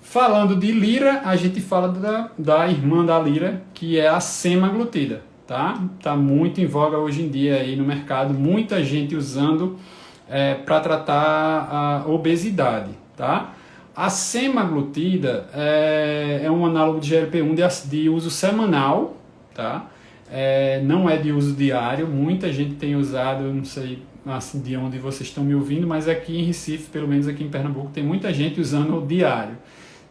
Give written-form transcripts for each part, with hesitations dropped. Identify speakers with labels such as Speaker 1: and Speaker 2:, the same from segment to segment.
Speaker 1: Falando de lira, a gente fala da irmã da lira, que é a semaglutida, tá? Tá muito em voga hoje em dia aí no mercado, muita gente usando para tratar a obesidade, tá? A semaglutida é um análogo de GLP-1 de uso semanal, tá? Não é de uso diário, muita gente tem usado, eu não sei assim, de onde vocês estão me ouvindo, mas aqui em Recife, pelo menos aqui em Pernambuco, tem muita gente usando o diário.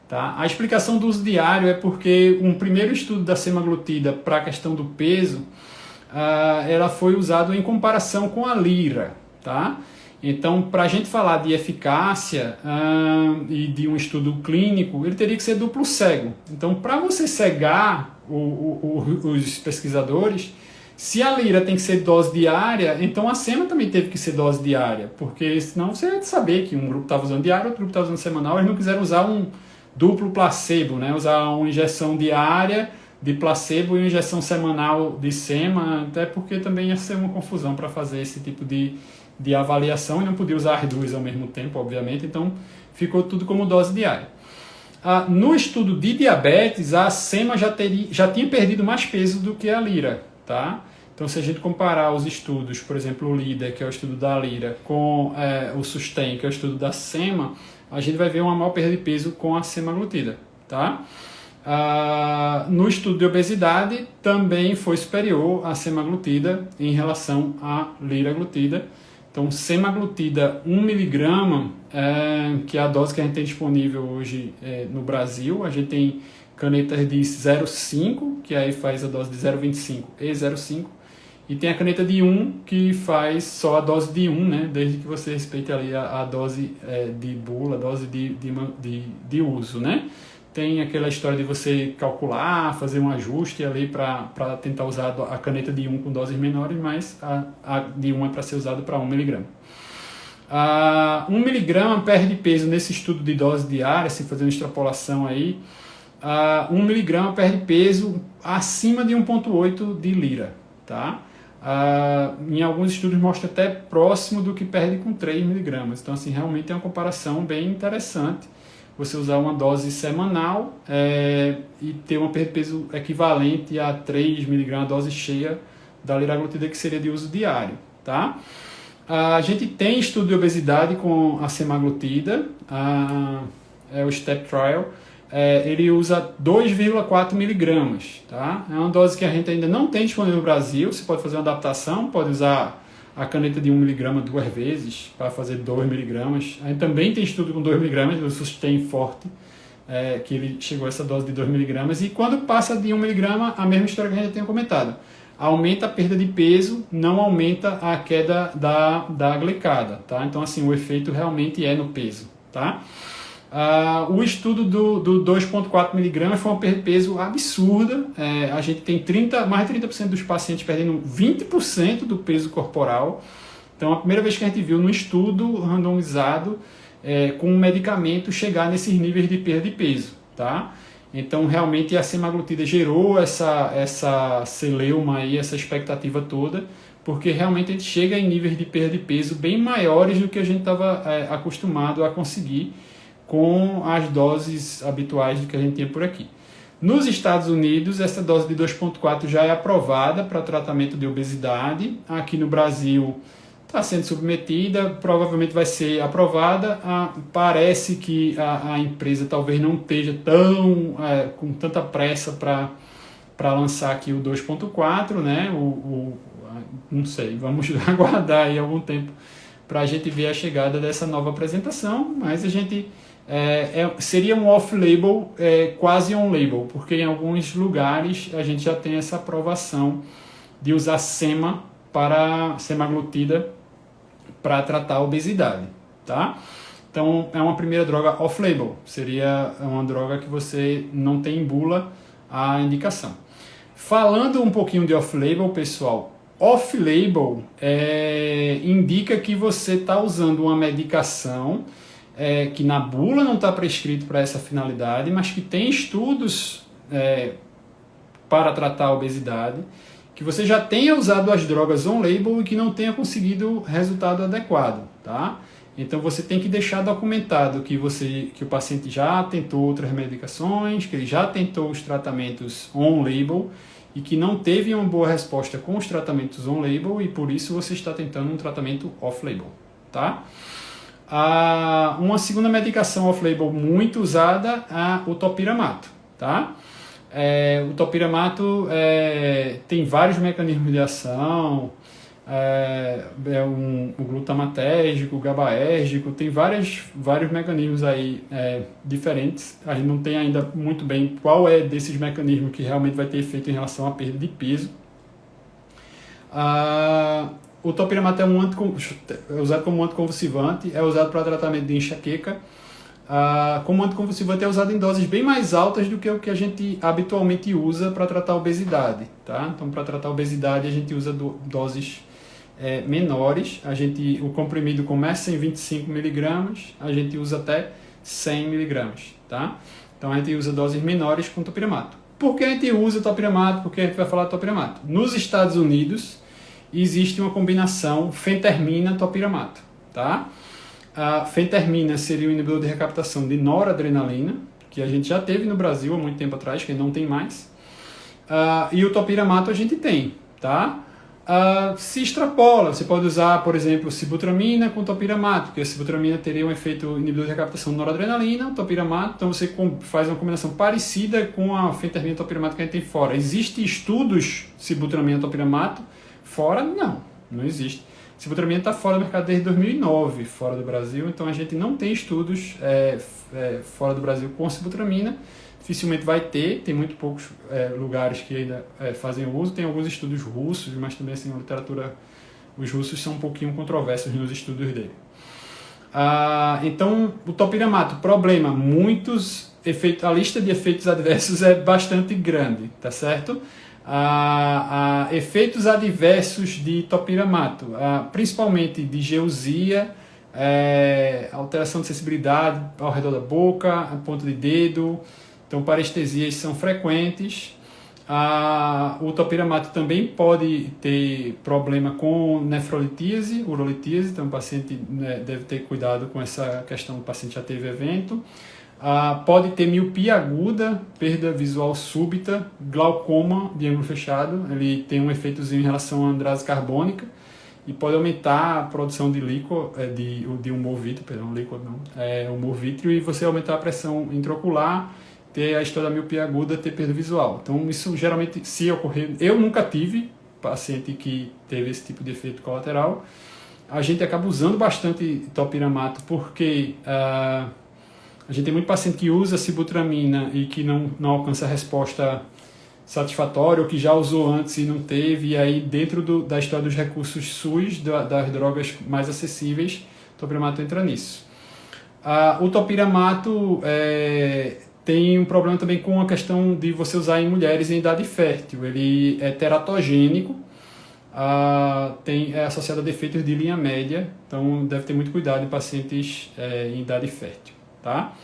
Speaker 1: Tá? A explicação do uso diário é porque um primeiro estudo da semaglutida para a questão do peso, ela foi usada em comparação com a lira. Tá? Então, para a gente falar de eficácia e de um estudo clínico, ele teria que ser duplo cego. Então, para você cegar os pesquisadores, se a lira tem que ser dose diária, então a sema também teve que ser dose diária, porque senão você ia saber que um grupo estava usando diário, outro grupo estava usando semanal, eles não quiseram usar um duplo placebo, né? Usar uma injeção diária de placebo e uma injeção semanal de sema, até porque também ia ser uma confusão para fazer esse tipo de avaliação e não podia usar as duas ao mesmo tempo, obviamente, então ficou tudo como dose diária. No estudo de diabetes, a sema já tinha perdido mais peso do que a lira, tá? Então, se a gente comparar os estudos, por exemplo, o LEADER, que é o estudo da lira, com o SUSTAIN, que é o estudo da sema, a gente vai ver uma maior perda de peso com a semaglutida, tá? No estudo de obesidade, também foi superior a semaglutida em relação à liraglutida. Então, semaglutida 1 mg, que é a dose que a gente tem disponível hoje no Brasil. A gente tem canetas de 0,5, que aí faz a dose de 0,25 e 0,5. E tem a caneta de 1, que faz só a dose de 1, né? Desde que você respeite ali a dose de bula, a dose de uso, né? Tem aquela história de você calcular, fazer um ajuste ali para tentar usar a caneta de 1 com doses menores, mas a de 1 é para ser usado para 1 mg. 1 mg perde peso nesse estudo de dose diária, assim, fazendo extrapolação aí, 1 mg perde peso acima de 1,8 de lira, tá? Em alguns estudos mostra até próximo do que perde com 3 mg. Então, assim, realmente é uma comparação bem interessante. Você usar uma dose semanal e ter uma perda de peso equivalente a 3 mg, a dose cheia da liraglutida, que seria de uso diário, tá? A gente tem estudo de obesidade com a semaglutida, o STEP Trial. Ele usa 2,4 mg, tá? É uma dose que a gente ainda não tem disponível no Brasil. Você pode fazer uma adaptação, pode usar a caneta de 1 mg 2 vezes para fazer 2 mg. A gente também tem estudo com 2 mg, do SUSTAIN forte, que ele chegou a essa dose de 2 mg. E quando passa de 1 mg, a mesma história que a gente tinha comentado. Aumenta a perda de peso, não aumenta a queda da glicada, tá? Então, assim, o efeito realmente é no peso, tá? O estudo do 2,4 mg foi uma perda de peso absurda. A gente tem mais de 30% dos pacientes perdendo 20% do peso corporal. Então, a primeira vez que a gente viu num estudo randomizado com um medicamento chegar nesses níveis de perda de peso, tá? Então, realmente, a semaglutida gerou essa celeuma aí, essa expectativa toda, porque realmente a gente chega em níveis de perda de peso bem maiores do que a gente estava acostumado a conseguir com as doses habituais que a gente tinha por aqui. Nos Estados Unidos, essa dose de 2,4 já é aprovada para tratamento de obesidade. Aqui no Brasil está sendo submetida, provavelmente vai ser aprovada. Parece que a empresa talvez não esteja com tanta pressa para lançar aqui o 2,4, né? Não sei, vamos aguardar aí algum tempo para a gente ver a chegada dessa nova apresentação, mas a gente seria um off-label, quase on-label, porque em alguns lugares a gente já tem essa aprovação de usar semaglutida para tratar a obesidade, tá? Então é uma primeira droga off-label, seria uma droga que você não tem em bula a indicação. Falando um pouquinho de off-label, pessoal, off-label indica que você está usando uma medicação que na bula não está prescrito para essa finalidade, mas que tem estudos para tratar a obesidade, que você já tenha usado as drogas on-label e que não tenha conseguido resultado adequado, tá? Então você tem que deixar documentado que o paciente já tentou outras medicações, que ele já tentou os tratamentos on-label e que não teve uma boa resposta com os tratamentos on-label e por isso você está tentando um tratamento off-label, tá? Uma segunda medicação off-label muito usada é o topiramato, tá? O topiramato tem vários mecanismos de ação, o glutamatérgico, o GABAérgico, tem vários mecanismos aí diferentes. A gente não tem ainda muito bem qual é desses mecanismos que realmente vai ter efeito em relação à perda de peso. O topiramato é usado como anticonvulsivante, é usado para tratamento de enxaqueca. Como anticonvulsivante é usado em doses bem mais altas do que o que a gente habitualmente usa para tratar a obesidade, tá? Então, para tratar a obesidade, a gente usa doses menores. O comprimido começa em 25 mg, a gente usa até 100 mg, tá? Então, a gente usa doses menores com topiramato. Por que a gente usa topiramato? Porque a gente vai falar de topiramato. Nos Estados Unidos, existe uma combinação fentermina-topiramato, tá? A fentermina seria o inibidor de recaptação de noradrenalina, que a gente já teve no Brasil há muito tempo atrás, que não tem mais. E o topiramato a gente tem, tá? Se extrapola, você pode usar, por exemplo, sibutramina com topiramato, porque a sibutramina teria um efeito inibidor de recaptação de noradrenalina, topiramato, então você faz uma combinação parecida com a fentermina e topiramato que a gente tem fora. Existem estudos sibutramina e topiramato fora? Não existe. Sibutramina está fora do mercado desde 2009, fora do Brasil, então a gente não tem estudos fora do Brasil com sibutramina, dificilmente vai ter, tem muito poucos lugares que ainda fazem uso, tem alguns estudos russos, mas também assim, a literatura, os russos são um pouquinho controversos nos estudos dele. Então, o topiramato, problema, a lista de efeitos adversos é bastante grande, tá certo? Efeitos adversos de topiramato, principalmente de geusia, alteração de sensibilidade ao redor da boca, a ponta de dedo, então parestesias são frequentes. O topiramato também pode ter problema com nefrolitíase, urolitíase, então o paciente deve ter cuidado com essa questão, o paciente já teve evento. Pode ter miopia aguda, perda visual súbita, glaucoma de ângulo fechado, ele tem um efeitozinho em relação à andrase carbônica e pode aumentar a produção de líquido, de humor vítreo, humor vítreo, e você aumentar a pressão intraocular, ter a história da miopia aguda, ter perda visual. Então isso geralmente, se ocorrer, eu nunca tive paciente que teve esse tipo de efeito colateral. A gente acaba usando bastante topiramato porque a gente tem muito paciente que usa sibutramina e que não alcança a resposta satisfatória, ou que já usou antes e não teve, e aí dentro da história dos recursos SUS, das drogas mais acessíveis, o topiramato entra nisso. O topiramato tem um problema também com a questão de você usar em mulheres em idade fértil. Ele é teratogênico, é associado a defeitos de linha média, então deve ter muito cuidado em pacientes em idade fértil. Tá?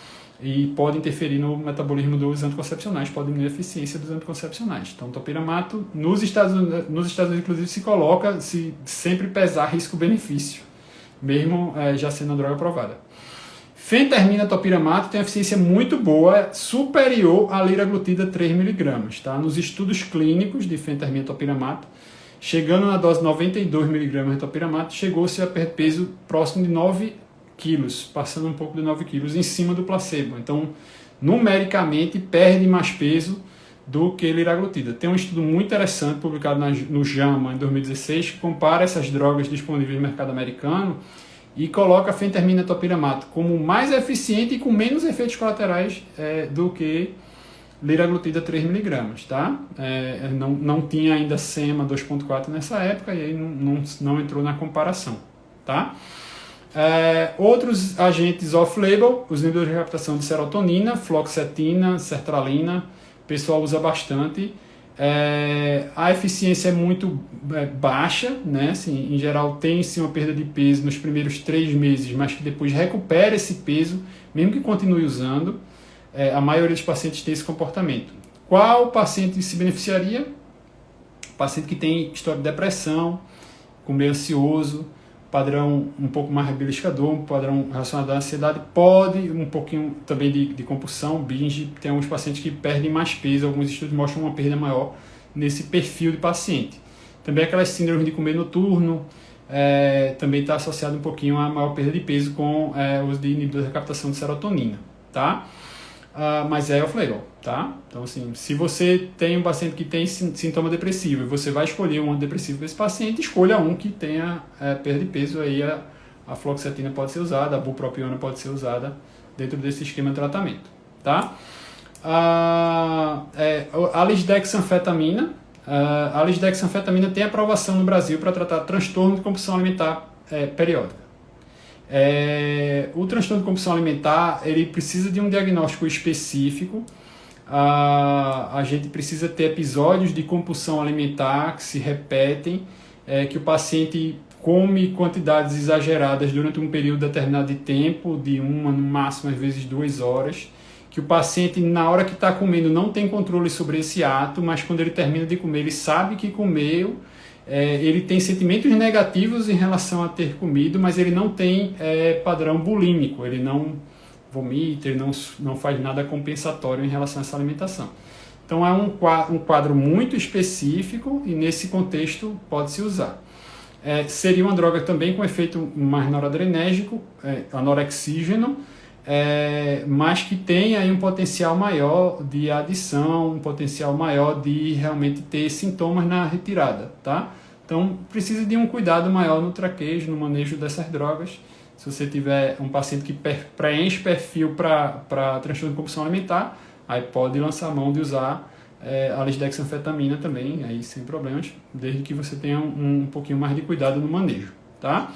Speaker 1: E pode interferir no metabolismo dos anticoncepcionais, pode diminuir a eficiência dos anticoncepcionais. Então, topiramato, nos Estados Unidos, inclusive, se coloca, se sempre pesar risco-benefício, mesmo já sendo a droga aprovada. Fentermina topiramato tem uma eficiência muito boa, superior à liraglutida 3mg. Tá? Nos estudos clínicos de fentermina topiramato, chegando na dose 92 mg de topiramato, chegou-se a peso próximo de 9 quilos, passando um pouco de 9 quilos em cima do placebo. Então, numericamente, perde mais peso do que liraglutida. Tem um estudo muito interessante publicado no JAMA em 2016 que compara essas drogas disponíveis no mercado americano e coloca a fentermina topiramato como mais eficiente e com menos efeitos colaterais do que liraglutida 3mg, tá? Não tinha ainda SEMA 2.4 nessa época e aí não entrou na comparação, tá? Outros agentes off-label, os inibidores de recaptação de serotonina, fluoxetina, sertralina, o pessoal usa bastante. A eficiência é muito baixa, né? Assim, em geral tem-se uma perda de peso nos primeiros 3 meses, mas que depois recupera esse peso, mesmo que continue usando. A maioria dos pacientes tem esse comportamento. Qual paciente se beneficiaria? Paciente que tem história de depressão, com meio ansioso, padrão um pouco mais beliscador, um padrão relacionado à ansiedade, pode um pouquinho também de compulsão, binge. Tem alguns pacientes que perdem mais peso, alguns estudos mostram uma perda maior nesse perfil de paciente. Também aquelas síndromes de comer noturno, também está associado um pouquinho a maior perda de peso com o uso de inibidor da captação de serotonina, tá? Mas é off-label, tá? Então, assim, se você tem um paciente que tem sintoma depressivo e você vai escolher um antidepressivo para esse paciente, escolha um que tenha perda de peso, aí a fluoxetina pode ser usada, a bupropiona pode ser usada dentro desse esquema de tratamento, tá? A lisdexanfetamina. A lisdexanfetamina tem aprovação no Brasil para tratar transtorno de compulsão alimentar periódica. O transtorno de compulsão alimentar, ele precisa de um diagnóstico específico. A gente precisa ter episódios de compulsão alimentar que se repetem, que o paciente come quantidades exageradas durante um período determinado de tempo, de uma, no máximo, às vezes 2 horas, que o paciente, na hora que está comendo, não tem controle sobre esse ato, mas quando ele termina de comer, ele sabe que comeu, ele tem sentimentos negativos em relação a ter comido, mas ele não tem padrão bulímico, ele não vomita, ele não faz nada compensatório em relação a essa alimentação. Então é um quadro muito específico e nesse contexto pode-se usar. Seria uma droga também com efeito mais noradrenérgico, anorexígeno, mas que tem aí um potencial maior de adição, um potencial maior de realmente ter sintomas na retirada, tá? Então precisa de um cuidado maior no traquejo, no manejo dessas drogas. Se você tiver um paciente que preenche perfil para transtorno de compulsão alimentar, aí pode lançar a mão de usar a lisdexanfetamina também, aí sem problemas, desde que você tenha um pouquinho mais de cuidado no manejo, tá?